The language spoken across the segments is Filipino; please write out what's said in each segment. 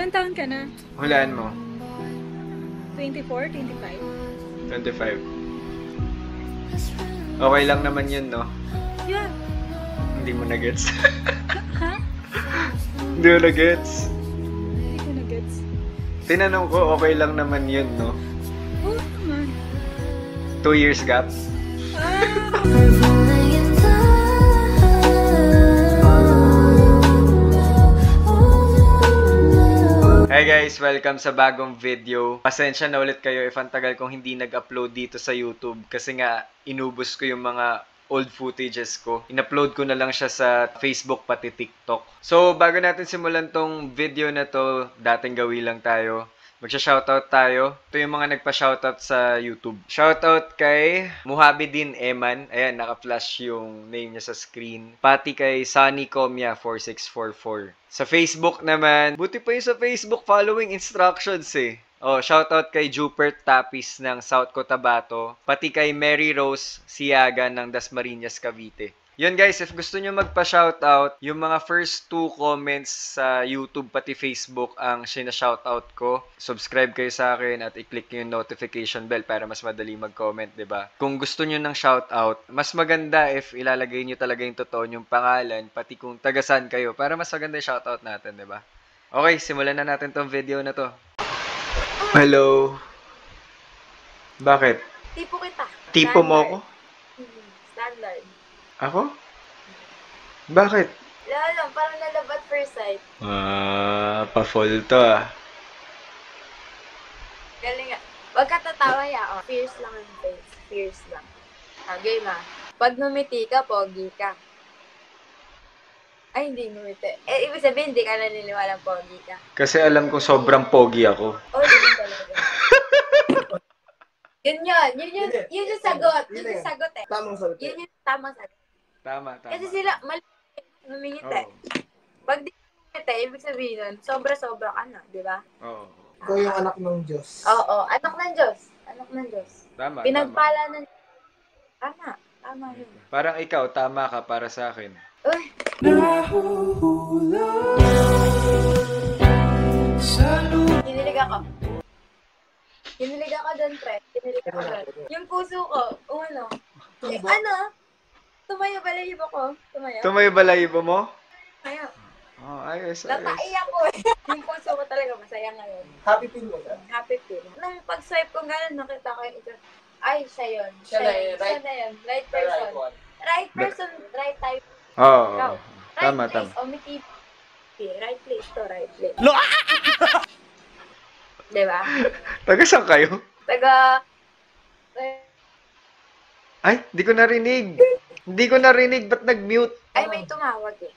Ilan taon ka na? Hulaan mo. 24, 25? 25. Okay lang naman yun, no? Yeah. Hindi mo na-gets. Ha? Hindi mo na-gets. Hindi ko na-gets. Tinanong ko, okay lang naman yun, no? Oo naman. 2 years gap. Hey guys! Welcome sa bagong video. Pasensya na ulit kayo if ang tagal kong hindi nag-upload dito sa YouTube kasi nga inubos ko yung mga old footages ko. In-upload ko na lang siya sa Facebook pati TikTok. So, bago natin simulan tong video na to, dating gawi lang tayo. Magsha-shoutout tayo. Ito yung mga nagpa-shoutout sa YouTube. Shoutout kay Muhabidin Eman. Ayan, naka-flash yung name niya sa screen. Pati kay Sunny Comia 4644. Sa Facebook naman, buti pa yung sa Facebook following instructions eh. Oh, shoutout kay Jupert Tapis ng South Cotabato. Pati kay Mary Rose Siaga ng Dasmariñas, Cavite. Yun guys, if gusto nyo magpa-shoutout, yung mga first 2 comments sa YouTube pati Facebook ang sina-shoutout ko. Subscribe kayo sa akin at i-click yung notification bell para mas madali mag-comment, 'di ba? Kung gusto nyo ng shoutout, mas maganda if ilalagay nyo talaga yung totoo yung pangalan, pati kung tagasan kayo, para mas maganda yung shoutout natin, 'di ba? Okay, simulan na natin tong video na to. Hello. Bakit? Tipo kita. Tipo mo ako? Standard. Ako? Bakit? Wala lang, parang na-love at first sight. Pa-fall to ah. Galing nga. Huwag ka tatawa ya. Oh. Fierce lang ang face. Fierce lang. Game ah. Pag numiti ka, pogi ka. Ay, hindi numiti. Eh, ibig sabihin, hindi ka naniniwalang pogi ka. Kasi alam ko sobrang pogi ako. Oh, hindi talaga. Yun yung sagot. Yun yung sagot eh. Tamang sagot. Yun yung tamang sagot. Tama. Kasi sila, mali, humingiti. Oo. Pag di humingiti, ibig sabihin nun, sobra-sobra ka na, di ba? Oo. Ikaw yung anak ng Diyos. Oo, anak ng Diyos. Anak ng Diyos. Tama. Pinagpala ng... Tama yun. Parang ikaw, tama ka para sa akin. Uy, kinilig ako. Kinilig ako doon, pre. Kinilig ako doon. Yung puso ko, ano? Tumayo balahibo ko. Tumayo. Tumayo balahibo mo? Tumayo. Oh, ayos. Nataiyak ko eh. Yung puso ko talaga masaya ngayon. Happy feel mo ka? Happy feel. Nung pag-swipe ko gano'n, nakita ko yung ito. Ay, siya yun. Siya na yun, right? Siya na yun. Right person. Right person, right time. Oo. Ikaw. Right Tama. place, omiti. Right place to right place. Diba? Taga saan kayo? Ay, di ko narinig. Hindi ko narinig. Ba't nag-mute? Ay, may tumawag eh.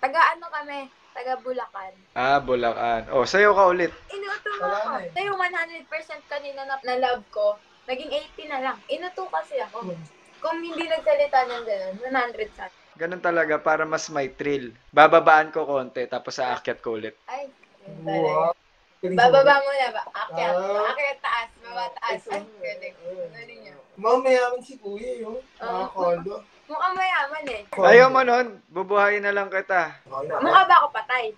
Ano kami? Taga Bulacan. Bulacan. Oh, sayo ka ulit. Inuto mo ako. So yung 100% kanina na love ko, naging 80 na lang. Inuto kasi ako. Kung hindi nagsalita ng gano'n, 100 sa Ganun talaga para mas may thrill. Bababaan ko konti tapos aakyat ko ulit. Ay, yun Wow. talaga. Bababa mo na ba? Akyat. Akyat taas. Baba taas. Ay, galing. Galing niya. Mayaman si Kuya yun. Kondo. Mukhang mayaman eh. Ayaw mo nun. Bubuhayin na lang kita. Mukha ba ako patay?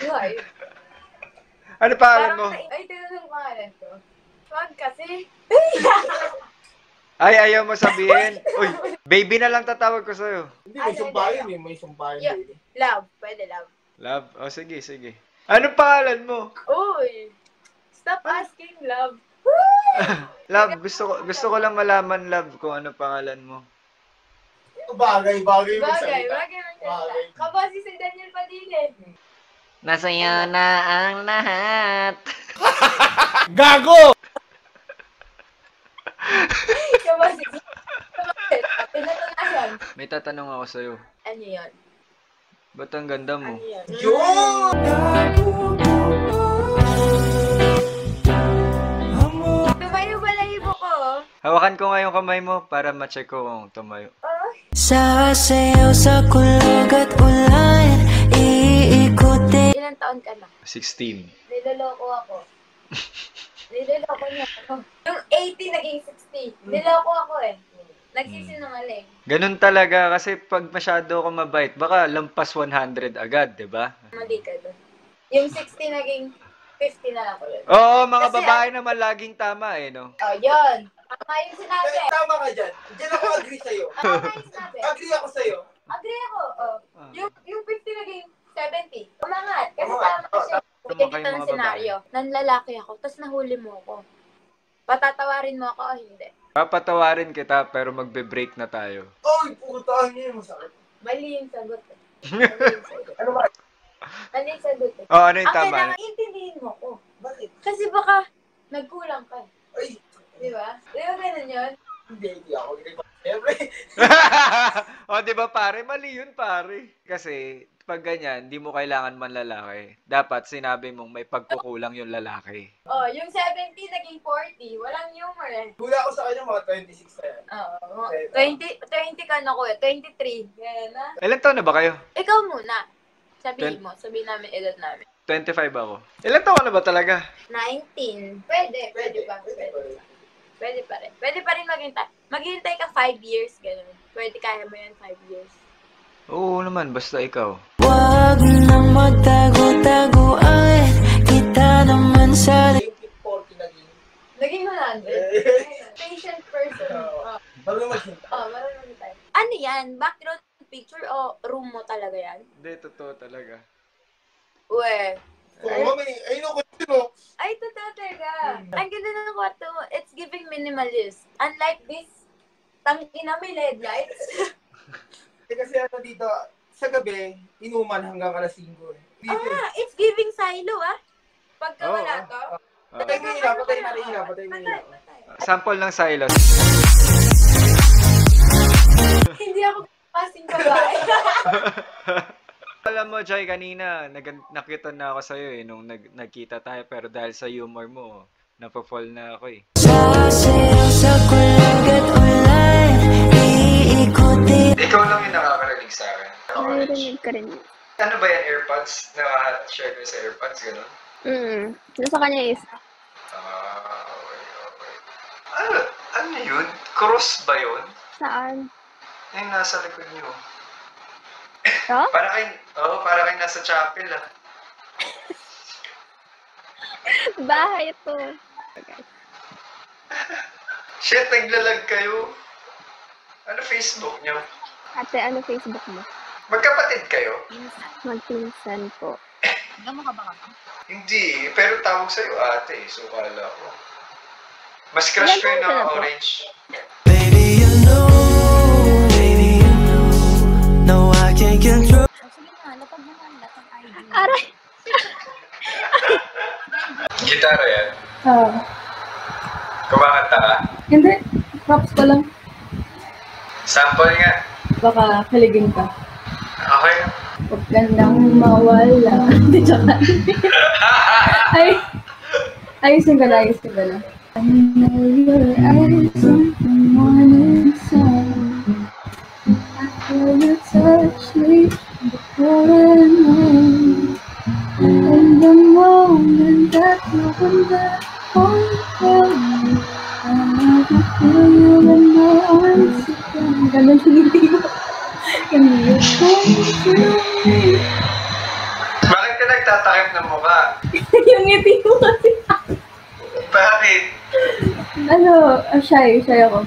Ay, Ano pangalan mo? Ay, tinanong pangalan ko. Wag kasi. Ay, ayaw mo sabihin. Uy, baby na lang tatawag ko sa'yo. Hindi, may sumpayan eh. May sumpayan Yeah. baby. Love. Pwede love. Love? Oh, sige. Anong pangalan mo? Uy! Stop asking love. Love, gusto ko lang malaman, love, kung ano pangalan mo. Bagay Bagay magsalita. magsalita. Kabasi si Daniel Padilla. Nasa'yo na ang lahat. Gago! Kabasi. Pinatunayan. May tatanong ako sa'yo. Ano yun? Ba't ang ganda mo? Ano yun? Yun! Tumayo balahibo ko. Hawakan ko nga yung kamay mo para ma-check ko kung tumayo. Sasayaw sa kulog at ulan, iikutin. Ilang taon ka na? 16. Niloloko ako. Niloloko niya ako. Yung 80 naging 60. Niloko ako eh. Nagsisinungaling. Ganun talaga kasi pag masyado ako mabait, baka lampas 100 agad, 'di ba? Mali ka doon. Yung 60 naging 50 na lang ulit. Oo, mga Kasi babae naman laging tama eh, no? Oh, yun. Tama yung sinabi. Tama ka dyan. Diyan ako agree sa'yo. Tama yung sinabi. Agree ako sa'yo. Agree ako. Oh. Ah. Yung 50 naging 70. Umangat. Kasi Umangat. tama siya. Tama Ganito kayo, ng mga senaryo. Nanlalaki ako, tapos nahuli mo ako. Patatawarin mo ako o hindi? Papatawarin kita pero magbe-break na tayo. Oy, putahan niya yung masakit. Mali yung sagot eh. Mali yung sagot. Ano ba? Mali yung sagot eh. Oh, ano yung Ang tama? kailangan intindihin mo ko. Bakit? Kasi baka nagkulang ka. Ay, Di ba? Di ba ganun yun? hindi ako. Siyempre. O, di ba pare? Mali yun, pare. Kasi, pag ganyan, di mo kailangan man lalaki. Dapat sinabi mong may pagkukulang yung lalaki. Oh, yung 70 naging 40. Walang humor eh. Hula ko sa kanya mga 26 na yan. Oo. 20 ka na ko eh. 23. Ganyan na. Ilan taon na ba kayo? Ikaw muna. Sabihin mo. Sabihin namin edad namin. 25 ako. Ilan taon na ba talaga? 19. Pwede. Pwede pa. Pwede pa rin. Pwede pa rin maghintay. Maghintay ka 5 years. Ganun. Pwede kaya mo yan 5 years. Oo naman, basta ikaw. Wag na magtago-taguan, kita naman sa Yung 40 naging. Naging 100. Patient person. Oh. Marunong maghinta. Marunong maghintay. Ano yan? Background picture o room mo talaga yan? Hindi, totoo talaga. Uwe. Oo, ayun ako mo. Ay, totoo talaga. Ang ganda ng kwarto mo. It's giving minimalist. Unlike this, tangina may LED lights. Kasi ano dito, sa gabi, inuman hanggang alas 5 eh. Dito. It's giving silo Pagka Oo. wala to. Patay mo yung patay mo yung patay mo yung Sample ng silos. Hindi ako kasing babae. Alam mo, Jai, kanina, nakita na ako sa'yo eh, nung nagkita tayo, pero dahil sa humor mo, napafall na ako eh. sasayaw sa kulog at ulan, iikutin. Ikaw lang yung nakakarinig sa akin. Naririnig ka rin. Ano ba yan, AirPods? Naka-share ko sa AirPods, gano'n? Nasa kanya is, Okay. Ano yun? Cross ba yun? saan? Yung nasa likod niyo. Ito? Para kayo nasa chapel ah. Bahay ito. Shit, naglalag kayo. Ano Facebook niyo? Ate, ano Facebook mo? Magkapatid kayo? Magpinsan po. Hindi, pero tawag sa'yo ate, so kala ko. Mas crush ko yung Ilan taon ka na po? naka-orange. Baby, you know, no, I can't control. Aray! Gitara yan? Oo. Kumakanta ka? Hindi. Props ko lang. Sample nga. Baka kaligin ka. Okay. Huwag ka nang mawala. Hindi, joke lang. Ayusin ko na. I know your eyes on someone inside. I feel your touch leave before I know. And the moment that you come back home, I never feel you in my arms again. Ganun hindi mo. Can you come to me? Bakit ka nagtatakip ng mukha? Yung ngiti mo kasi. Bakit? Shy ako.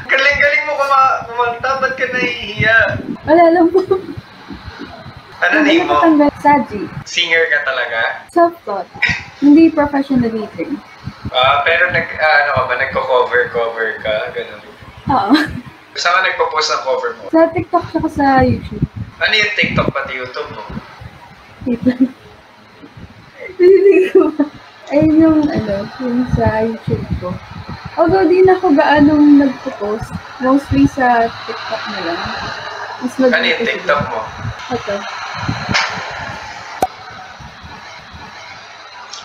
Galing-galing mo kumanta, ba't ka nahihiya? Wala lang po. Ano name mo? Saji. Singer ka talaga? Self-taught. Hindi professional eating. Pero nagko-cover ka, ganun. Oo. Saan ka nagpo-post ng cover mo? Sa TikTok tsaka sa YouTube. Ano yung TikTok pati YouTube mo? Wait lang. Hindi ko ba? Ayun yung sa YouTube ko. Although di na ako gaanong nagpo-post. Mostly sa TikTok na lang. Mas Ano yung TikTok mo? Ito.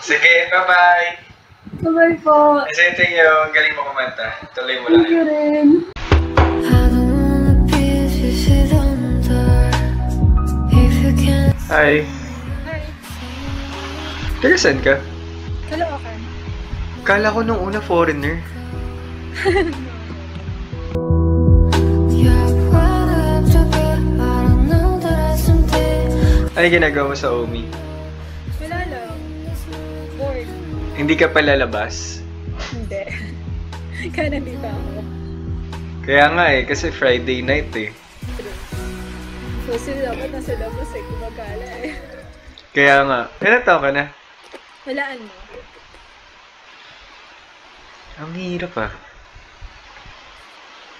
Sige, bye-bye! Sabay po. Kasi thank you, ang galing mo kumanta. Tuloy mo lang Thank you yun. rin. I don't wanna be if you sit under. If you can't. Hi. Taga saan ka? Caloocan. Kala ko nung una foreigner. You're what I have to be. I don't know that I someday. Ano ginagawa mo sa Omi? Wala lang. Bored. Hindi ka pa lalabas? Hindi. Kaya nandito ako. Kaya nga eh, kasi Friday night eh. True. So, sila dapat nasa labas eh. Kumagala eh. Kaya nga. Ilan taon ka na? Walaan mo. Ang hirap ah.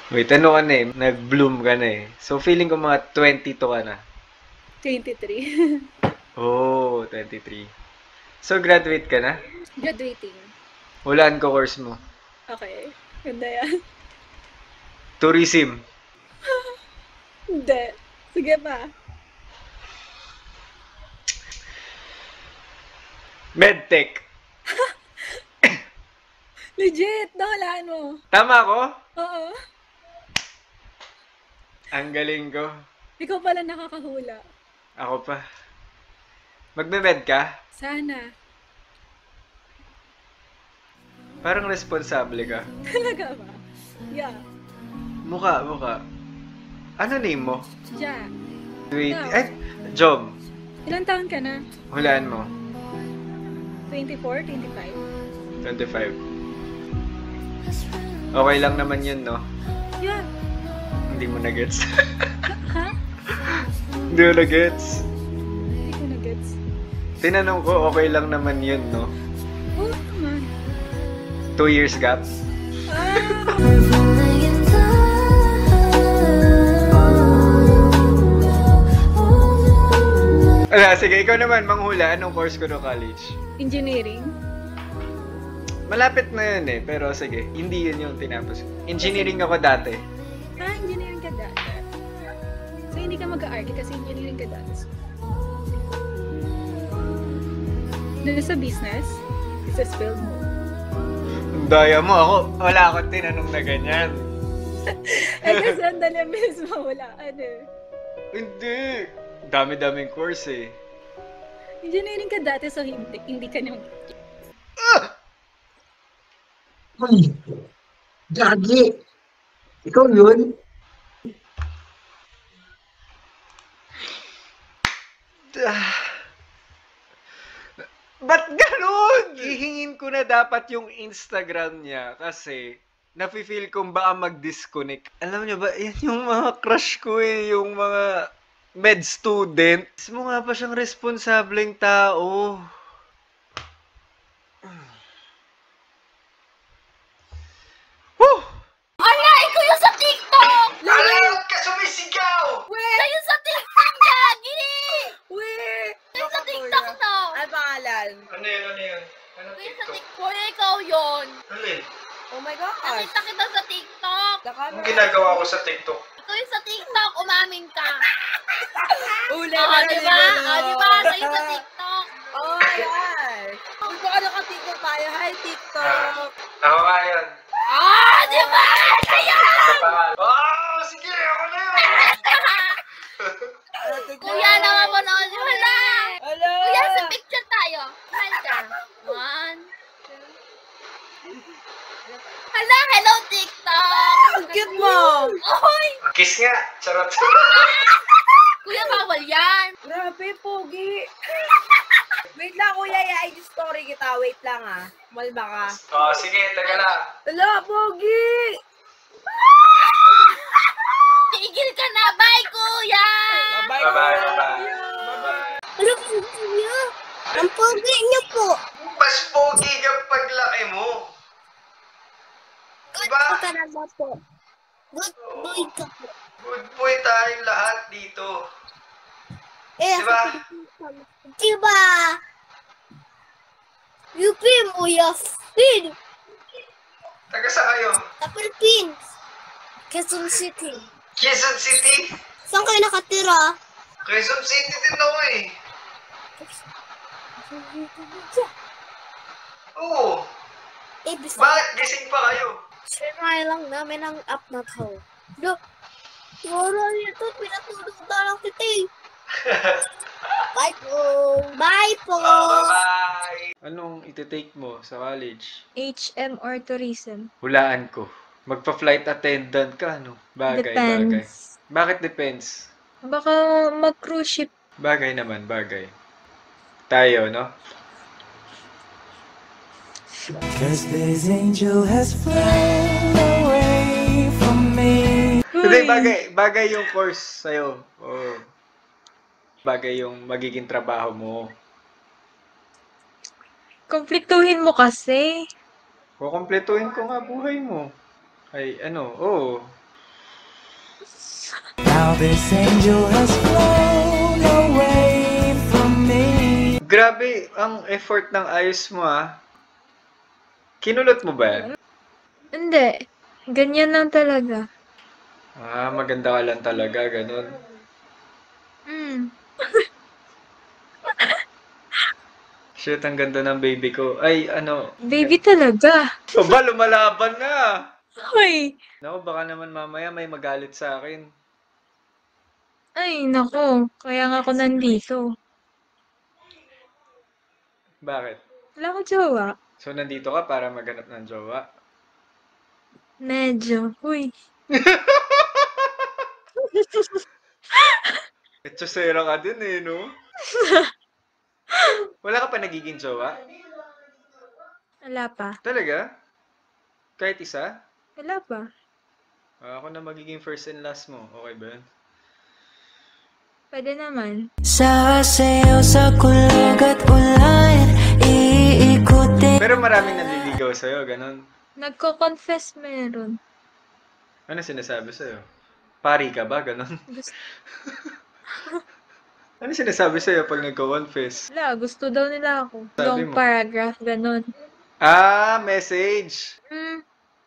Wait, ano ka na eh? Nag-bloom ka na eh. So, feeling ko mga 22 ka na. 23. Oh, 23. So, graduate ka na? Graduating. Walaan ko course mo. Okay. Ganda yan. Tourism. Hindi. Sige pa. Medtech. Legit! Nawalaan mo. Tama ko? Oo. Ang galing ko. Ikaw pala nakakahula. Ako pa. Magme-med ka? Sana. Parang responsable ka. Talaga ba? Yeah. Mukha. Ano name mo? Ja. Wait, Ikaw? ay, job. Ilang taon ka na? Hulaan mo. 24? 25? 25. Okay lang naman yun, no? Yeah. Hindi mo na-gets. Ha? Hindi mo na-gets. Hindi ko na-gets. Tinanong ko, okay lang naman yun, no? Oo naman. 2 years gap. Ah! Falling in love. Sige, ikaw naman, manghula. Anong course ko no college? Engineering? Malapit na yun eh, pero sige, hindi yun yung tinapos. Engineering ako dati. Ah, engineering ka dati. So, hindi ka mag-aarki kasi engineering ka dati. Doon sa business, sa spill mo. Ang daya mo ako, wala akong tinanong na ganyan. Eh, kasi ang dali mismo, wala. Ano? Hindi. Dami-daming course eh. Engineering ka dati, so hindi ka nang... Uy, Gagi! Ikaw yun? Ba't ganun? Ihingin ko na dapat yung Instagram niya kasi nafe-feel kong baka mag-disconnect. Alam niyo ba, yan yung mga crush ko eh, yung mga med student. Mo nga pa siyang responsableng tao. Woo! Ala, ikaw yung sa TikTok! Alam ka sumisigaw! Siya yung sa TikTok, Gagi! Wait! Siya yung sa TikTok, no? Ano pangalan? Ano yun? Anong Ikaw yung sa TikTok? TikTok. Ikaw yun. Alin? Oh my gosh! Nakita kita sa TikTok. The camera. Anong ginagawa ko sa TikTok? Ikaw yung sa TikTok, umamin ka. Uli, Oo, parang di ba? libo, no? Oo, di ba? Siya yung sa TikTok. Oh my gosh! Kung baka naka-TikTok tayo, hi TikTok! Ako nga yun. Ah, di ba? Siya yun! Sa pangalan. Oh, sige, ako na yun! Kuya, namapanood mo lang. Hello! Kuya, sa picture tayo. Smile ka. 1, 2. Hala, hello TikTok! Ang cute mo! Oy! Kiss nga! Charot! Kuya, bawal yan. Grabe, pogi! Wait lang, kuya, i-IG story kita. Wait lang, ah. Malba ka. Oh, sige, taga lang. Hala, pogi! Tigil ka na. Bye, kuya! Bye-bye. Ano po niyo? Ang pogi niyo po. Mas pogi ka paglaki mo. Diba? Talaga po. Good boy ka po. Good boy tayong lahat dito. Eh, Diba? Diba? UP mo Philippines. Taga sa kayo? Sa Philippines. Quezon City. Quezon City? Saan kayo nakatira? Quezon City din ako eh. Oo. Eh, bisa. Bakit gising pa kayo? Sinay lang namin ang app na to. Do, siguro nito, pinatulog na lang kita eh. Bye po. Bye po. Bye-bye! Anong iti-take mo sa college? HM or tourism? Hulaan ko. Magpa-flight attendant ka, no? Bagay. Depends. Bakit depends? Baka mag-cruise ship. Bagay naman, bagay. Tayo, no? Cause this angel has flown away from me. Hindi, bagay yung course sa'yo. Oh. Bagay yung magiging trabaho mo. Kumpletuhin mo kasi. Kukumpletuhin ko nga buhay mo. Ay, ano, oo. Now this angel has flown away from me. Grabe, ang effort ng ayos mo, ah. Kinulot mo ba yan? Hindi. Ganyan lang talaga. Ah, maganda ka lang talaga, ganun. Shit, ang ganda ng baby ko. Ay, ano. Baby talaga. O ba, lumalaban na. Ay. Naku, baka naman mamaya may magalit sa akin. Ay, nako. Kaya nga ako nandito. Bakit? Wala ko jowa. So, nandito ka para maghanap ng jowa? Medyo. Uy. Etsosera ka din eh, no? Wala ka pa nagiging jowa? Wala pa. Talaga? Kahit isa? Wala pa. Ako na magiging first and last mo. Okay ba yun? Pwede naman. Sasayaw sa kulog at ulan, iikutin. Pero maraming naliligaw sa'yo, ganun. Nagko-confess meron. Ano sinasabi sa'yo? Pari ka ba? Ganun. Ano sinasabi sa'yo pag nagko-confess? Wala, gusto daw nila ako. Sabi Long mo? paragraph, ganun. Ah, message!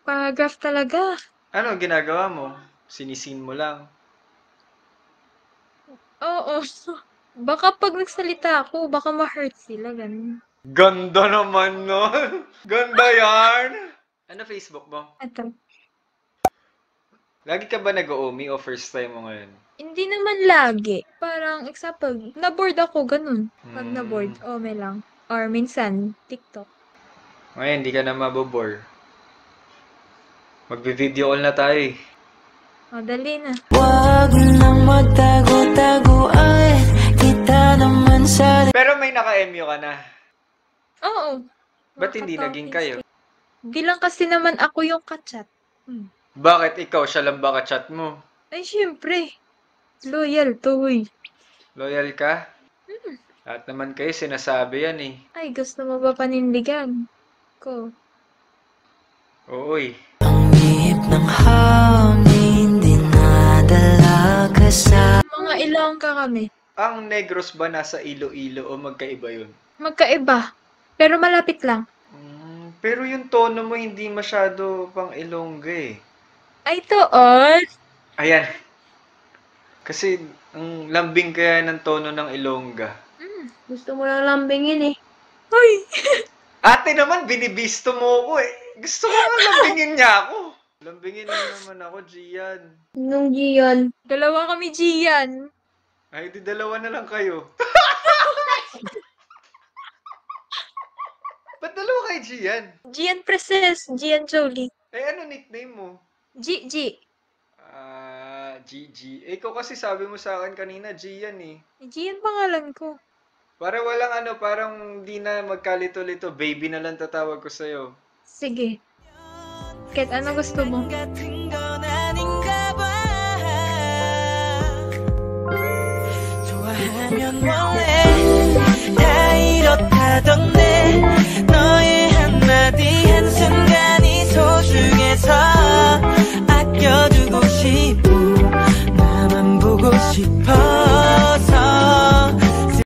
Paragraph talaga. Ano ginagawa mo? Sinisin mo lang. Oo. Baka pag nagsalita ako, baka ma-hurt sila, ganun. Ganda naman nun! Ganda yarn! Ano Facebook mo? Ito. Lagi ka ba nag-oomi o first time mo ngayon? Hindi naman lagi. Parang, example, na-board ako, ganun. Pag na-board, may lang. Or minsan, TikTok. Ngayon, hindi ka na mabobore. Magbe-video call na tayo eh. O, dali na. Wag nang magtago-taguan, kita naman sa... Pero may naka-MU ka na. Oo. Ba't hindi naging kayo? Di lang kasi naman ako yung kachat. Bakit ikaw? Siya lang ba ka-chat mo? Ay, syempre. Loyal to, uy. Loyal ka? Lahat naman kayo sinasabi yan eh. Ay, gusto mo ba panindigan ko? Oo eh. Ang ihip ng hangin, dinadala ka sa... Mga Ilongga kami. Ang Negros ba nasa Iloilo o magkaiba yun? Magkaiba. Pero malapit lang. Pero yung tono mo hindi masyado pang Ilongga eh. Ay, toon. Ayan. Kasi ang lambing kaya ng tono ng Ilongga. Gusto mo lang lambingin eh. Uy! Ate naman, binibisto mo ko eh. Gusto ko nga lambingin niya ako. Lambingin mo naman ako, Gian. Nung Gian. Dalawa kami Gian. Ay, di dalawa na lang kayo. Ba't dalawa kayo, Gian? Gian Princess. Gian Jolie. Eh, ano nickname mo? G. Gigi. Ikaw kasi sabi mo sa akin kanina, Gian eh. Gian pangalan ko. Para walang parang di na magkalito-lito. Baby na lang tatawag ko sa'yo. Sige. Kahit ano gusto mo. 같은 건 아닌가 봐. 좋아하면 원래 다 이렇다던데 너의 한마디 한순간이 소중해서